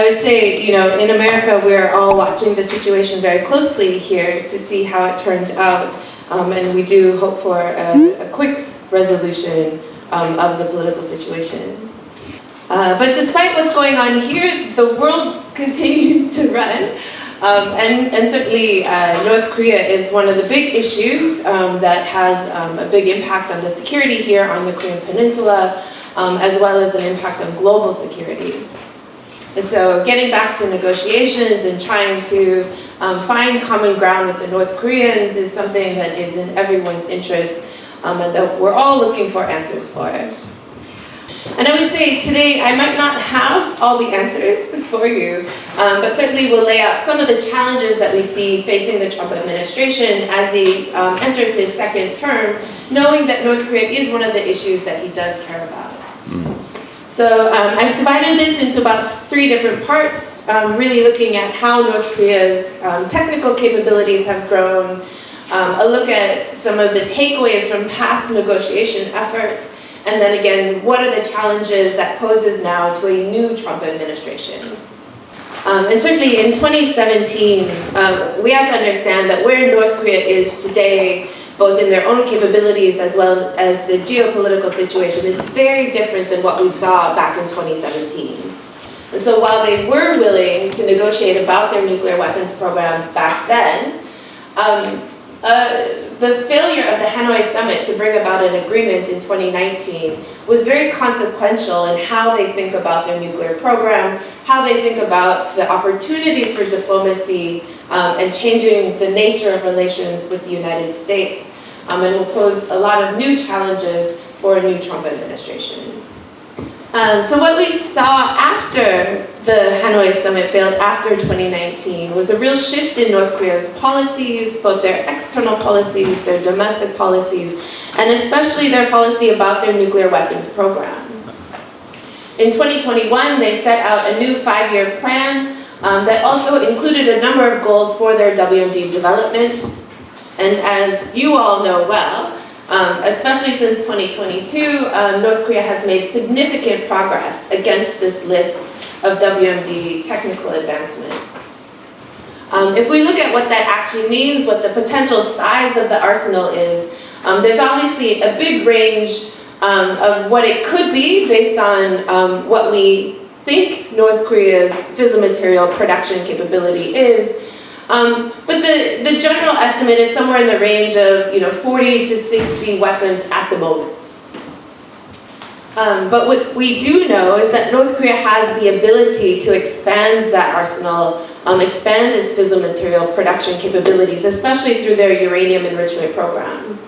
I would say, in America, we're all watching the situation very closely here to see how it turns out, and we do hope for a quick resolution of the political situation. But despite what's going on here, the world continues to run. And certainly North Korea is one of the big issues that has a big impact on the security here on the Korean Peninsula, as well as an impact on global security. And so getting back to negotiations and trying to find common ground with the North Koreans is something that is in everyone's interest and that we're all looking for answers for. And I would say today I might not have all the answers for you, but certainly we'll lay out some of the challenges that we see facing the Trump administration as he enters his second term, knowing that North Korea is one of the issues that he does care about. So I've divided this into about 3 different parts, really looking at how North Korea's technical capabilities have grown, a look at some of the takeaways from past negotiation efforts, and then again, what are the challenges that poses now to a new Trump administration? And certainly in 2017, we have to understand that where North Korea is today, both in their own capabilities as well as the geopolitical situation, it's very different than what we saw back in 2017. And so while they were willing to negotiate about their nuclear weapons program back then, the failure of the Hanoi summit to bring about an agreement in 2019 was very consequential in how they think about their nuclear program, how they think about the opportunities for diplomacy and changing the nature of relations with the United States, and will pose a lot of new challenges for a new Trump administration. So what we saw after the Hanoi summit failed after 2019 was a real shift in North Korea's policies, both their external policies, their domestic policies, and especially their policy about their nuclear weapons program. In 2021, they set out a new 5-year plan that also included a number of goals for their WMD development. And as you all know well, especially since 2022, North Korea has made significant progress against this list of WMD technical advancements. If we look at what that actually means, what the potential size of the arsenal is, there's obviously a big range of what it could be based on what we think North Korea's fissile material production capability is. But the general estimate is somewhere in the range of 40 to 60 weapons at the moment. But what we do know is that North Korea has the ability to expand that arsenal, expand its fissile material production capabilities, especially through their uranium enrichment program.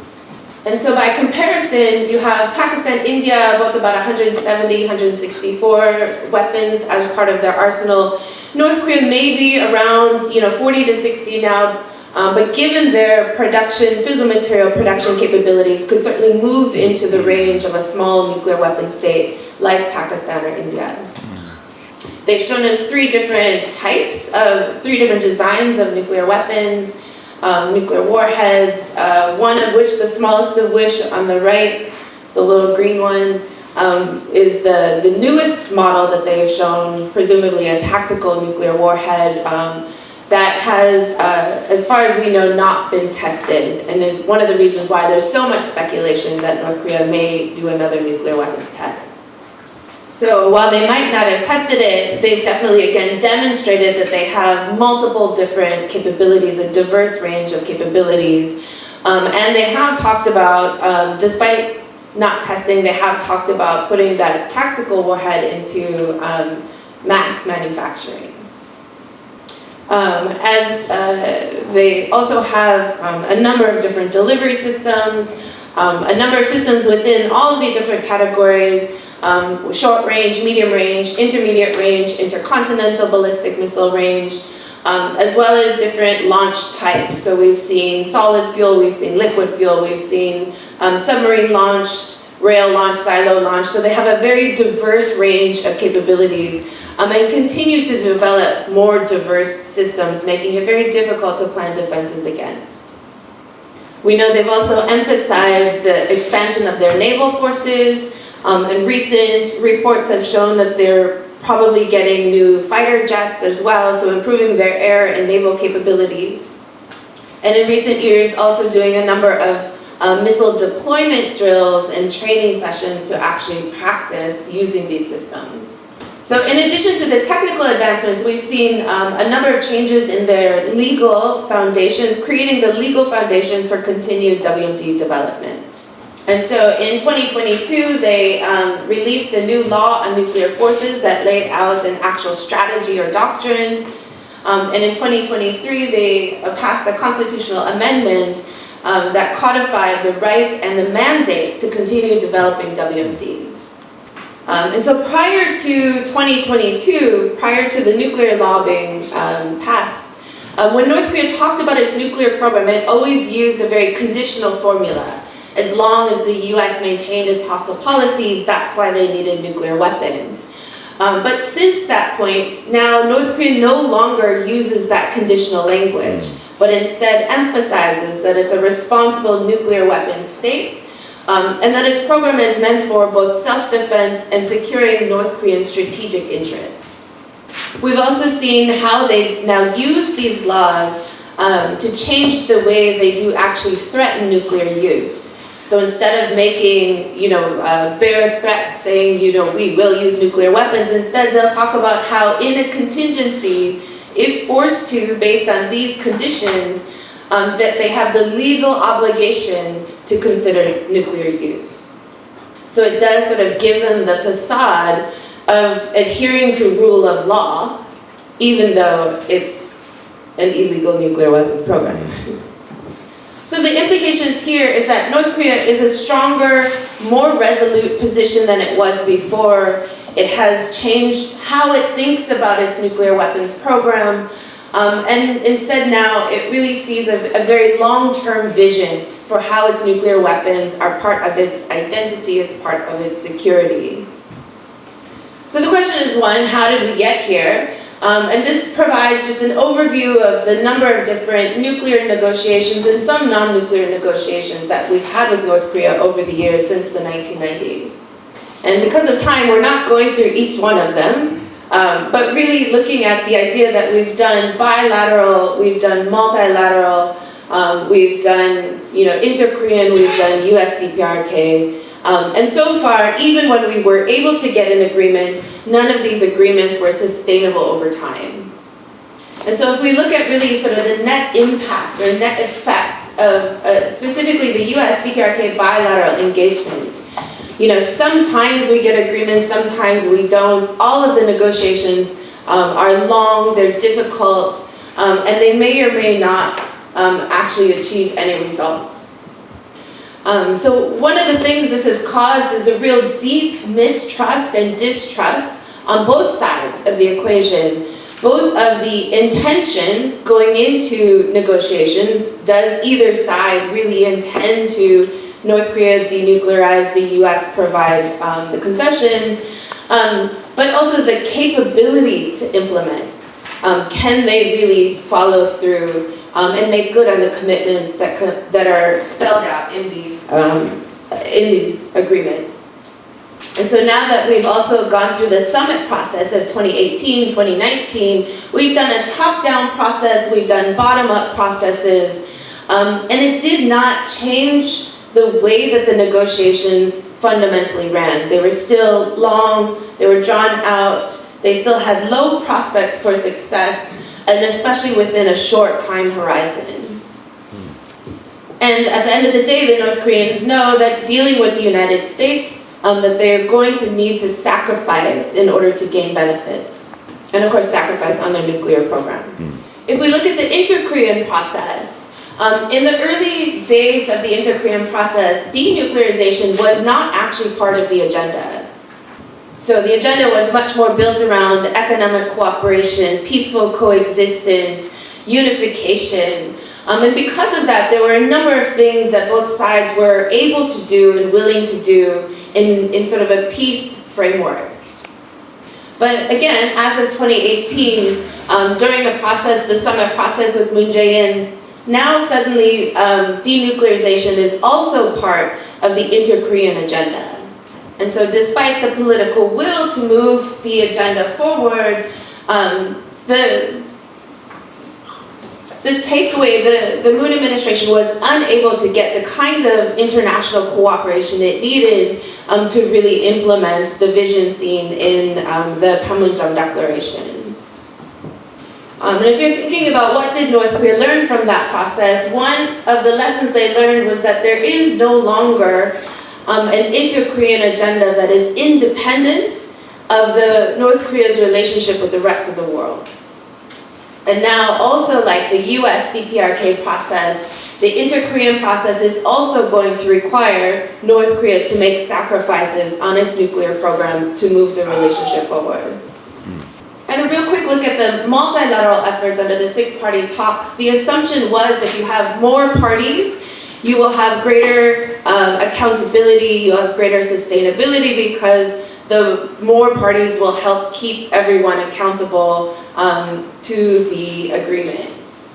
And so by comparison, you have Pakistan, India, both about 170, 164 weapons as part of their arsenal. North Korea may be around 40 to 60 now, but given their production, fissile material production capabilities, could certainly move into the range of a small nuclear weapon state like Pakistan or India. They've shown us 3 different types of, 3 different designs of nuclear weapons, nuclear warheads, one of which, the smallest of which on the right, the little green one, is the newest model that they've shown, presumably a tactical nuclear warhead that has, as far as we know, not been tested, and is one of the reasons why there's so much speculation that North Korea may do another nuclear weapons test. So while they might not have tested it, they've definitely, again, demonstrated that they have multiple different capabilities, a diverse range of capabilities, and they have talked about, despite not testing, they have talked about putting that tactical warhead into mass manufacturing. They also have a number of different delivery systems, a number of systems within all of the different categories, short range, medium range, intermediate range, intercontinental ballistic missile range, as well as different launch types. So we've seen solid fuel, we've seen liquid fuel, we've seen submarine launched, rail launched, silo launched. So they have a very diverse range of capabilities and continue to develop more diverse systems, making it very difficult to plan defenses against. We know they've also emphasized the expansion of their naval forces, and recent reports have shown that they're probably getting new fighter jets as well, so improving their air and naval capabilities. And in recent years, also doing a number of missile deployment drills and training sessions to actually practice using these systems. So in addition to the technical advancements, we've seen a number of changes in their legal foundations, creating the legal foundations for continued WMD development. And so in 2022, they released a new law on nuclear forces that laid out an actual strategy or doctrine. And in 2023, they passed a constitutional amendment that codified the right and the mandate to continue developing WMD. And so prior to 2022, prior to the nuclear law being passed, when North Korea talked about its nuclear program, it always used a very conditional formula. As long as the US maintained its hostile policy, that's why they needed nuclear weapons. But since that point, now North Korea no longer uses that conditional language, but instead emphasizes that it's a responsible nuclear weapons state, and that its program is meant for both self-defense and securing North Korean strategic interests. We've also seen how they now use these laws to change the way they do actually threaten nuclear use. So instead of making, bare threats saying, we will use nuclear weapons, instead they'll talk about how in a contingency, if forced to, based on these conditions, that they have the legal obligation to consider nuclear use. So it does sort of give them the facade of adhering to rule of law, even though it's an illegal nuclear weapons program. So the implications here is that North Korea is a stronger, more resolute position than it was before. It has changed how it thinks about its nuclear weapons program. And instead now it really sees a very long-term vision for how its nuclear weapons are part of its identity, it's part of its security. So the question is, one, how did we get here? And this provides just an overview of the number of different nuclear negotiations and some non-nuclear negotiations that we've had with North Korea over the years since the 1990s. And because of time, we're not going through each one of them, but really looking at the idea that we've done bilateral, we've done multilateral, we've done inter-Korean, we've done US-DPRK. And so far, even when we were able to get an agreement, none of these agreements were sustainable over time. And so if we look at really sort of the net impact or net effect of specifically the US-DPRK bilateral engagement, sometimes we get agreements, sometimes we don't. All of the negotiations are long, they're difficult, and they may or may not actually achieve any results. So one of the things this has caused is a real deep mistrust and distrust on both sides of the equation, both of the intention going into negotiations. Does either side really intend to North Korea denuclearize, the US provide the concessions, but also the capability to implement. Can they really follow through and make good on the commitments that are spelled out in these agreements? And so now that we've also gone through the summit process of 2018, 2019, we've done a top-down process, we've done bottom-up processes, and it did not change the way that the negotiations fundamentally ran. They were still long, they were drawn out, they still had low prospects for success, and especially within a short time horizon. And at the end of the day, the North Koreans know that dealing with the United States, that they're going to need to sacrifice in order to gain benefits. And of course, sacrifice on their nuclear program. If we look at the inter-Korean process, in the early days of the inter-Korean process, denuclearization was not actually part of the agenda. So the agenda was much more built around economic cooperation, peaceful coexistence, unification. And because of that, there were a number of things that both sides were able to do and willing to do in sort of a peace framework. But again, as of 2018, during the process, the summit process with Moon Jae-in, now suddenly denuclearization is also part of the inter-Korean agenda. And so despite the political will to move the agenda forward, the takeaway, the Moon administration was unable to get the kind of international cooperation it needed to really implement the vision seen in the Panmunjom Declaration. And if you're thinking about what did North Korea learn from that process, one of the lessons they learned was that there is no longer an inter-Korean agenda that is independent of the North Korea's relationship with the rest of the world. And now also like the US DPRK process, the inter-Korean process is also going to require North Korea to make sacrifices on its nuclear program to move the relationship forward. And a real quick look at the multilateral efforts under the six-party talks. The assumption was if you have more parties, you will have greater accountability, you'll have greater sustainability because the more parties will help keep everyone accountable to the agreement.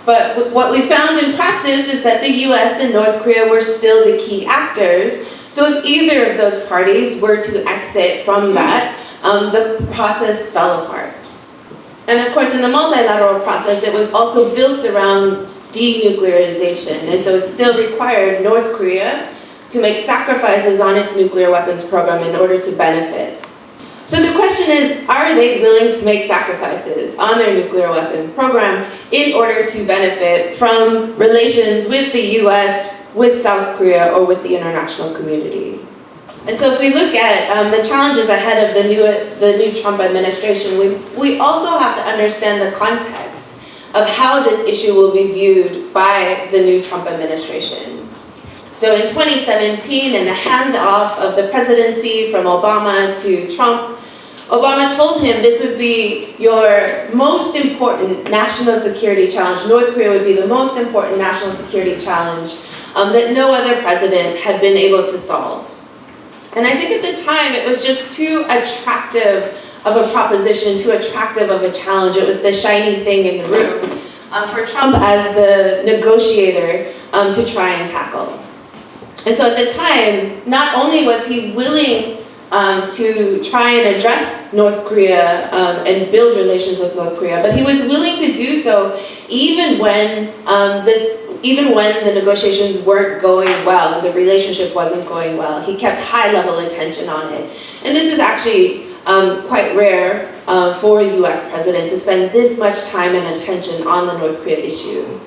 But what we found in practice is that the US and North Korea were still the key actors. So if either of those parties were to exit from that, the process fell apart. And of course, in the multilateral process, it was also built around denuclearization. And so it still required North Korea to make sacrifices on its nuclear weapons program in order to benefit. So the question is, are they willing to make sacrifices on their nuclear weapons program in order to benefit from relations with the US, with South Korea, or with the international community? And so if we look at the challenges ahead of the new Trump administration, we also have to understand the context of how this issue will be viewed by the new Trump administration. So in 2017, in the handoff of the presidency from Obama to Trump, Obama told him this would be your most important national security challenge. North Korea would be the most important national security challenge that no other president had been able to solve. And I think at the time it was just too attractive of a proposition, too attractive of a challenge. It was the shiny thing in the room for Trump as the negotiator to try and tackle. And so at the time, not only was he willing to try and address North Korea and build relations with North Korea, but he was willing to do so even when the negotiations weren't going well and the relationship wasn't going well. He kept high-level attention on it. And this is actually quite rare for a US president to spend this much time and attention on the North Korea issue.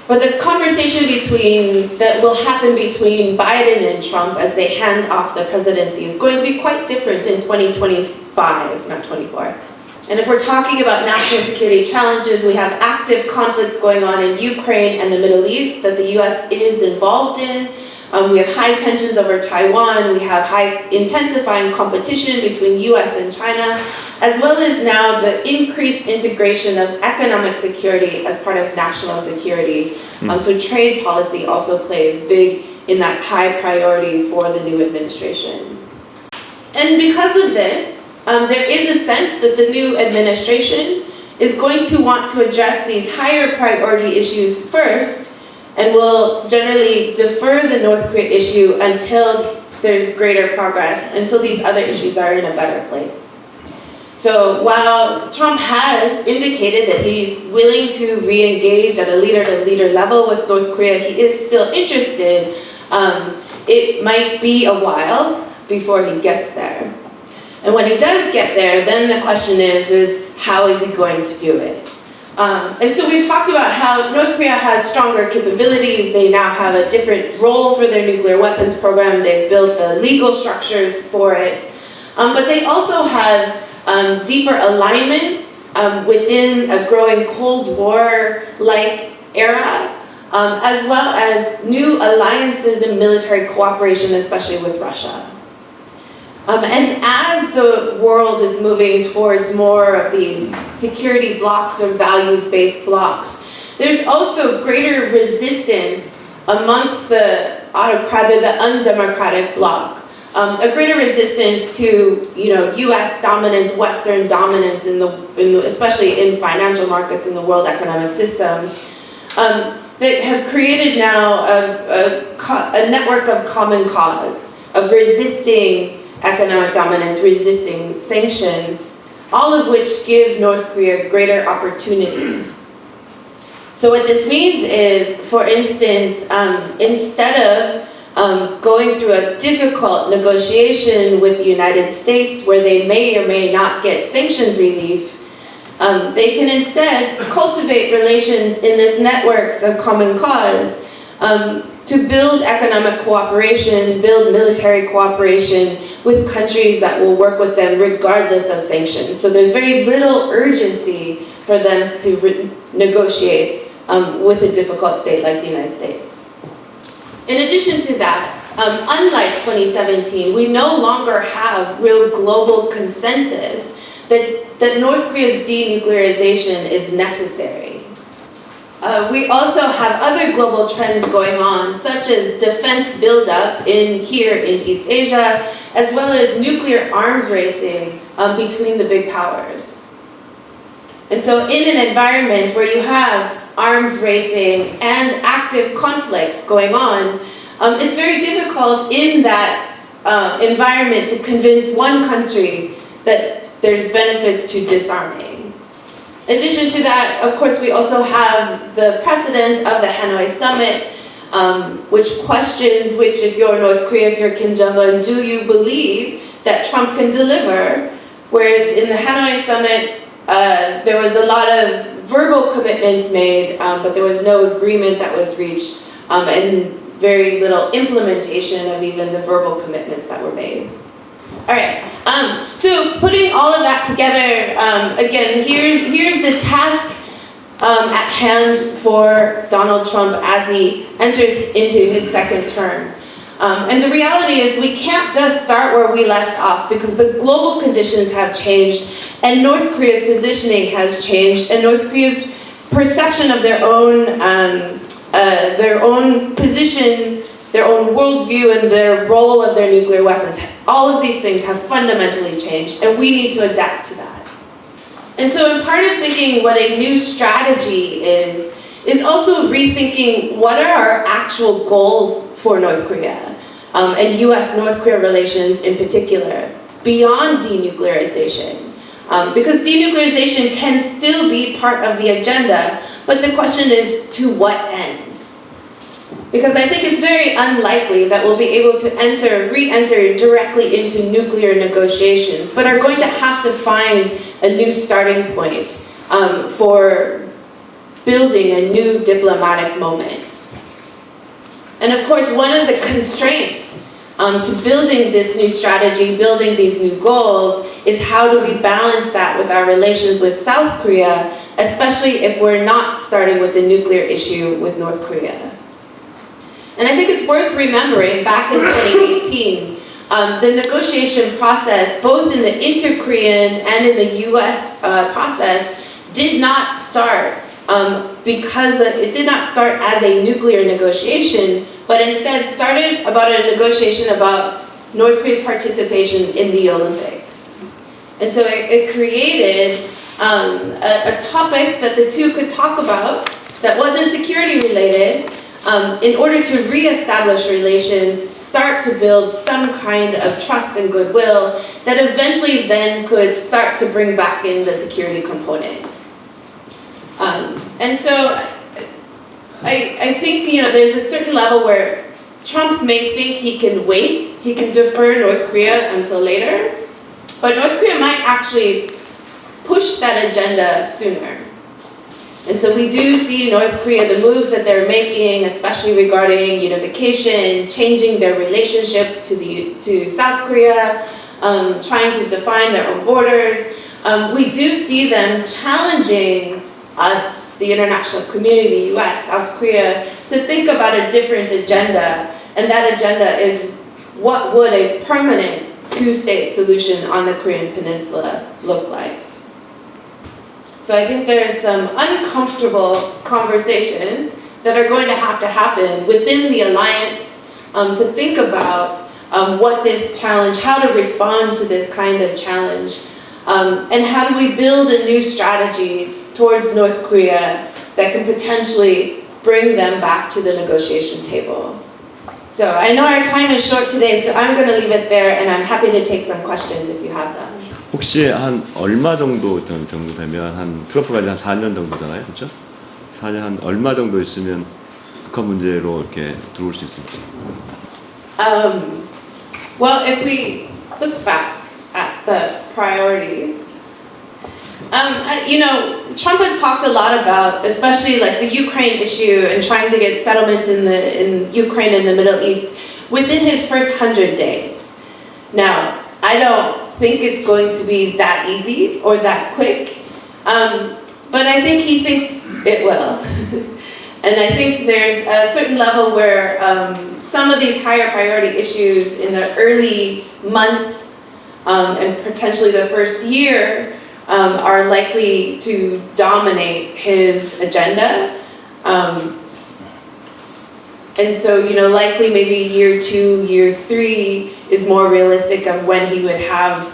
But the conversation that will happen between Biden and Trump as they hand off the presidency is going to be quite different in 2025, not 24. And if we're talking about national security challenges, we have active conflicts going on in Ukraine and the Middle East that the US is involved in. We have high tensions over Taiwan. We have high intensifying competition between US and China, as well as now the increased integration of economic security as part of national security. So trade policy also plays big in that high priority for the new administration. And because of this, there is a sense that the new administration is going to want to address these higher priority issues first, and will generally defer the North Korea issue until there's greater progress, until these other issues are in a better place. So while Trump has indicated that he's willing to re-engage at a leader-to-leader level with North Korea, he is still interested. It might be a while before he gets there. And when he does get there, then the question is how is he going to do it? And so we've talked about how North Korea has stronger capabilities. They now have a different role for their nuclear weapons program. They've built the legal structures for it. But they also have deeper alignments within a growing Cold War-like era, as well as new alliances and military cooperation, especially with Russia. And as the world is moving towards more of these security blocks or values-based blocks, there's also greater resistance amongst the undemocratic bloc, a greater resistance to U.S. dominance, Western dominance especially in financial markets in the world economic system, that have created now a network of common cause, of resisting economic dominance, resisting sanctions, all of which give North Korea greater opportunities. So what this means is, for instance, instead of going through a difficult negotiation with the United States where they may or may not get sanctions relief, they can instead cultivate relations in this networks of common cause to build economic cooperation, build military cooperation with countries that will work with them regardless of sanctions. So there's very little urgency for them to negotiate with a difficult state like the United States. In addition to that, unlike 2017, we no longer have real global consensus that North Korea's denuclearization is necessary. We also have other global trends going on, such as defense buildup here in East Asia, as well as nuclear arms racing between the big powers. And so in an environment where you have arms racing and active conflicts going on, it's very difficult in that environment to convince one country that there's benefits to disarming. In addition to that, of course, we also have the precedent of the Hanoi summit, which questions if you're North Korea, if you're Kim Jong-un, do you believe that Trump can deliver? Whereas in the Hanoi summit, there was a lot of verbal commitments made, but there was no agreement that was reached, and very little implementation of even the verbal commitments that were made. All right, so putting all of that together, again, here's the task at hand for Donald Trump as he enters into his second term. And the reality is we can't just start where we left off, because the global conditions have changed and North Korea's positioning has changed, and North Korea's perception of their own position, their own worldview, and their role of their nuclear weapons. All of these things have fundamentally changed, and we need to adapt to that. And so in part of thinking what a new strategy is also rethinking what are our actual goals for North Korea, and US-North Korea relations in particular, beyond denuclearization. Because denuclearization can still be part of the agenda, but the question is, to what end? Because I think it's very unlikely that we'll be able to re-enter directly into nuclear negotiations, but are going to have to find a new starting point for building a new diplomatic moment. And of course, one of the constraints to building this new strategy, building these new goals, is how do we balance that with our relations with South Korea, especially if we're not starting with the nuclear issue with North Korea. And I think it's worth remembering, back in 2018, the negotiation process, both in the inter-Korean and in the US process, did not start because it did not start as a nuclear negotiation, but instead started about a negotiation about North Korea's participation in the Olympics. And so it created a topic that the two could talk about that wasn't security related, in order to re-establish relations, start to build some kind of trust and goodwill that eventually then could start to bring back in the security component. And so I think, there's a certain level where Trump may think he can wait, he can defer North Korea until later, but North Korea might actually push that agenda sooner. And so we do see North Korea, the moves that they're making, especially regarding unification, changing their relationship to South Korea, trying to define their own borders. We do see them challenging us, the international community, the US, South Korea, to think about a different agenda. And that agenda is, what would a permanent two-state solution on the Korean Peninsula look like? So I think there are some uncomfortable conversations that are going to happen within the alliance to think about what this challenge, how to respond to this kind of challenge, and how do we build a new strategy towards North Korea that can potentially bring them back to the negotiation table. So I know our time is short today, so I'm going to leave it there, and I'm happy to take some questions if you have them. 혹시 한 얼마 정도 되면 한 트럼프까지 한 4년 정도잖아요, 그렇죠? 4년 한 얼마 정도 있으면 북한 문제로 이렇게 들어올 수 있을지. Well, if we look back at the priorities, you know, Trump has talked a lot about, especially like the Ukraine issue and trying to get settlements in Ukraine and the Middle East within his first 100 days. Now, I don't think it's going to be that easy or that quick, but I think he thinks it will. And I think there's a certain level where some of these higher priority issues in the early months and potentially the first year are likely to dominate his agenda. And so, you know, likely maybe year 2, year 3 is more realistic of when he would have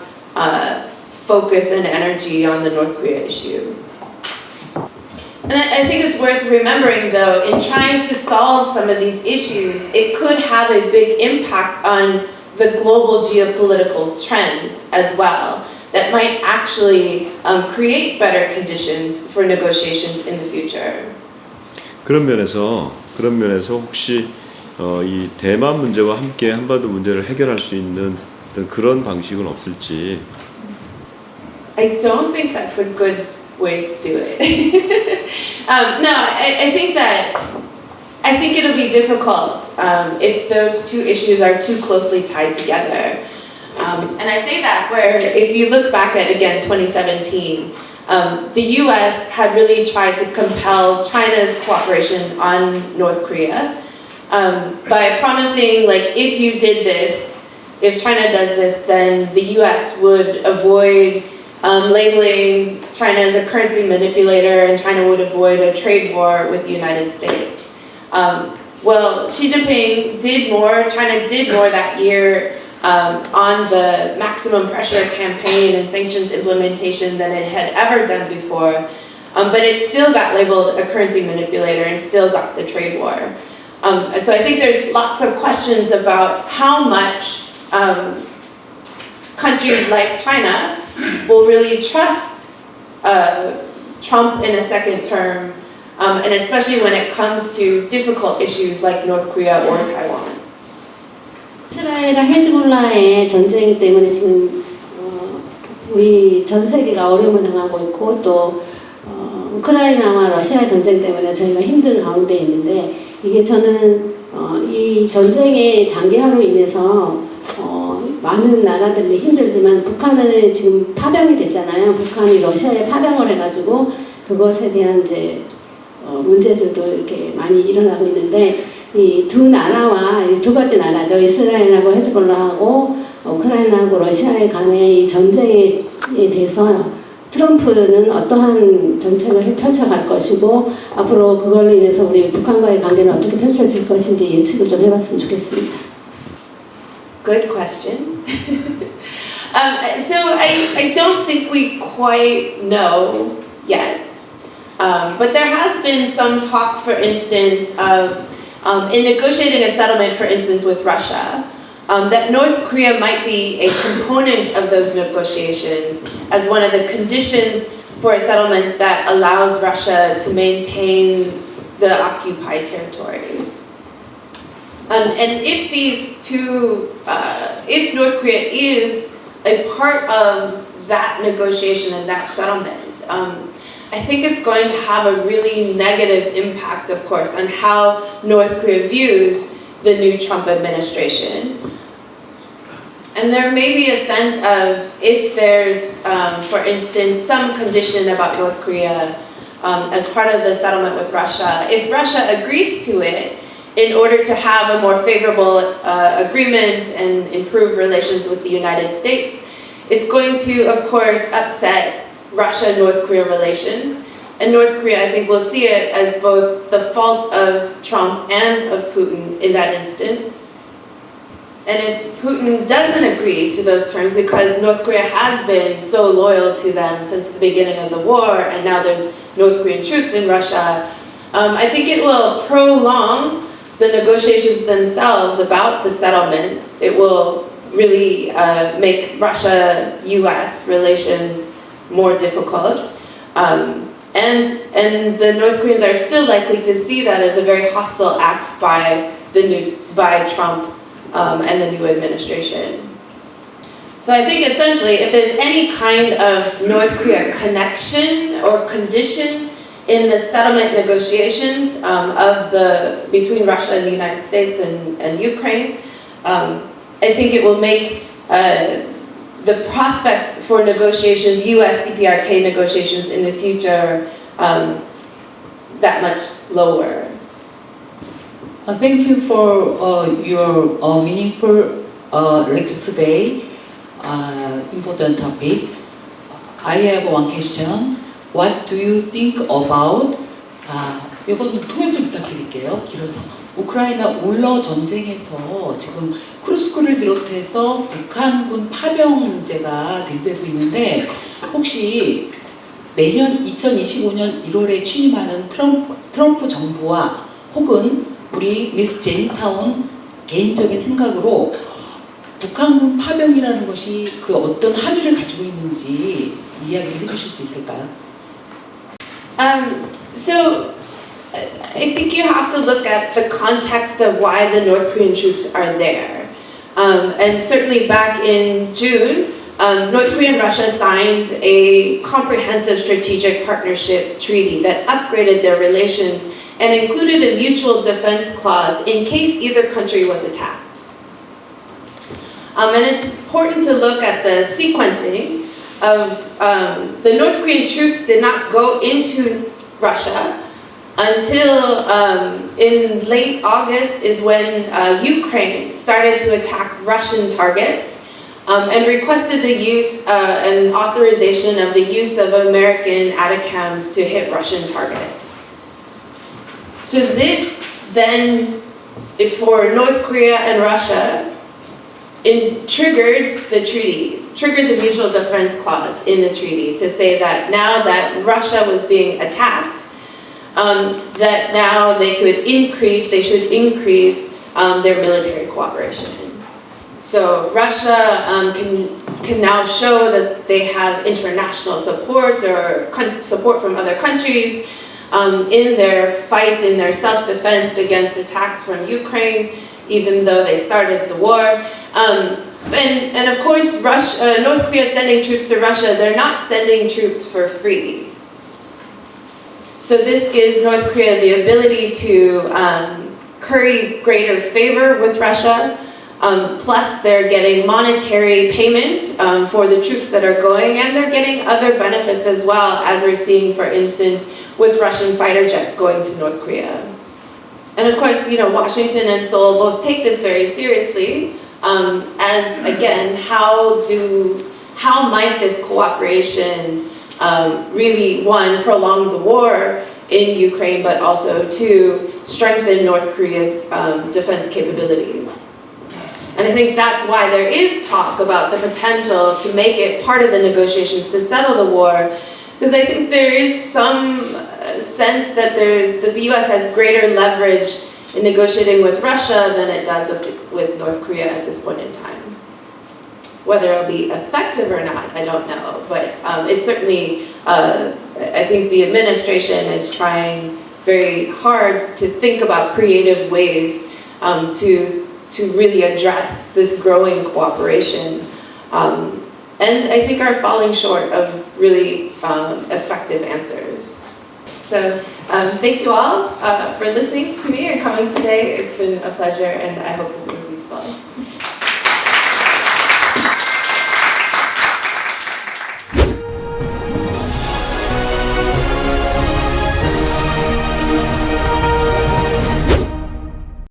focus and energy on the North Korea issue. And I think it's worth remembering, though, in trying to solve some of these issues, it could have a big impact on the global geopolitical trends as well that might actually create better conditions for negotiations in the future. 그런 면에서 혹시 이 대만 문제와 함께 한반도 문제를 해결할 수 있는 어떤 그런 방식은 없을지. I don't think that's a good way to do it. No, I think it'll be difficult if those two issues are too closely tied together. And I say that where if you look back at, again, 2017, the US had really tried to compel China's cooperation on North Korea by promising, like, if you did this, if China does this, then the US would avoid labeling China as a currency manipulator, and China would avoid a trade war with the United States. Well, Xi Jinping did more, China did more that year on the maximum pressure campaign and sanctions implementation than it had ever done before. But it still got labeled a currency manipulator and still got the trade war. So I think there's lots of questions about how much countries like China will really trust Trump in a second term, and especially when it comes to difficult issues like North Korea or Taiwan. 이스라엘과 헤즈볼라의 전쟁 때문에 지금 우리 전 세계가 어려움을 당하고 있고 또 우크라이나와 러시아 전쟁 때문에 저희가 힘든 가운데 있는데 이게 저는 이 전쟁의 장기화로 인해서 많은 나라들이 힘들지만 북한은 지금 파병이 됐잖아요. 북한이 러시아에 파병을 해가지고 그것에 대한 이제 문제들도 이렇게 많이 일어나고 있는데 이 두 나라와 이 두 가지 나라죠. 이스라엘하고 헤즈볼라하고 우크라이나하고 러시아에 간의 이 전쟁에 대해서 트럼프는 어떠한 정책을 펼쳐갈 것이고 앞으로 그걸로 인해서 우리 북한과의 관계는 어떻게 펼쳐질 것인지 예측을 좀 해봤으면 좋겠습니다. Good question. So I don't think we quite know yet. But there has been some talk, for instance, of in negotiating a settlement, for instance, with Russia, that North Korea might be a component of those negotiations as one of the conditions for a settlement that allows Russia to maintain the occupied territories. And if these two, if North Korea is a part of that negotiation and that settlement, I think it's going to have a really negative impact, of course, on how North Korea views the new Trump administration. And there may be a sense of if there's, for instance, some condition about North Korea as part of the settlement with Russia, if Russia agrees to it in order to have a more favorable agreement and improve relations with the United States, it's going to, of course, upset Russia-North Korea relations. And North Korea, I think, will see it as both the fault of Trump and of Putin in that instance. And if Putin doesn't agree to those terms, because North Korea has been so loyal to them since the beginning of the war, and now there's North Korean troops in Russia, I think it will prolong the negotiations themselves about the settlements, it will really make Russia-US relations more difficult. And the North Koreans are still likely to see that as a very hostile act by Trump and the new administration. So I think essentially, if there's any kind of North Korea connection or condition in the settlement negotiations between Russia and the United States and Ukraine, I think it will make the prospects for negotiations, US DPRK negotiations in the future, that much lower. Thank you for your meaningful lecture today. Important topic. I have one question. What do you think about 이건 통역 좀 부탁드릴게요. 길어서. 우크라이나 울러 전쟁에서 지금 크루스크를 비롯해서 북한군 파병 문제가 대두되고 있는데 혹시 내년 2025년 1월에 취임하는 트럼프 정부와 혹은 우리 미스 제니타운 개인적인 생각으로 북한군 파병이라는 것이 그 어떤 합의를 가지고 있는지 이야기를 해주실 수 있을까요? So I think you have to look at the context of why the North Korean troops are there. And certainly back in June, North Korea and Russia signed a comprehensive strategic partnership treaty that upgraded their relations and included a mutual defense clause in case either country was attacked. And it's important to look at the sequencing of the North Korean troops did not go into Russia until in late August is when Ukraine started to attack Russian targets and requested the use and authorization of the use of American ATACMS to hit Russian targets. So this then, for North Korea and Russia, triggered the treaty, triggered the mutual defense clause in the treaty to say that now that Russia was being attacked, that now they should increase their military cooperation. So Russia can now show that they have international support or support from other countries in their fight, in their self-defense against attacks from Ukraine, even though they started the war. And of course, North Korea sending troops to Russia, they're not sending troops for free. So this gives North Korea the ability to curry greater favor with Russia, plus they're getting monetary payment for the troops that are going, and they're getting other benefits as well, as we're seeing, for instance, with Russian fighter jets going to North Korea. And of course, Washington and Seoul both take this very seriously, as again, how might this cooperation really, one, prolong the war in Ukraine, but also two, strengthen North Korea's defense capabilities. And I think that's why there is talk about the potential to make it part of the negotiations to settle the war, because I think there is some sense that the U.S. has greater leverage in negotiating with Russia than it does with North Korea at this point in time. Whether it'll be effective or not, I don't know, but it's certainly, I think the administration is trying very hard to think about creative ways to really address this growing cooperation, and I think are falling short of really effective answers. So thank you all for listening to me and coming today. It's been a pleasure, and I hope this was useful.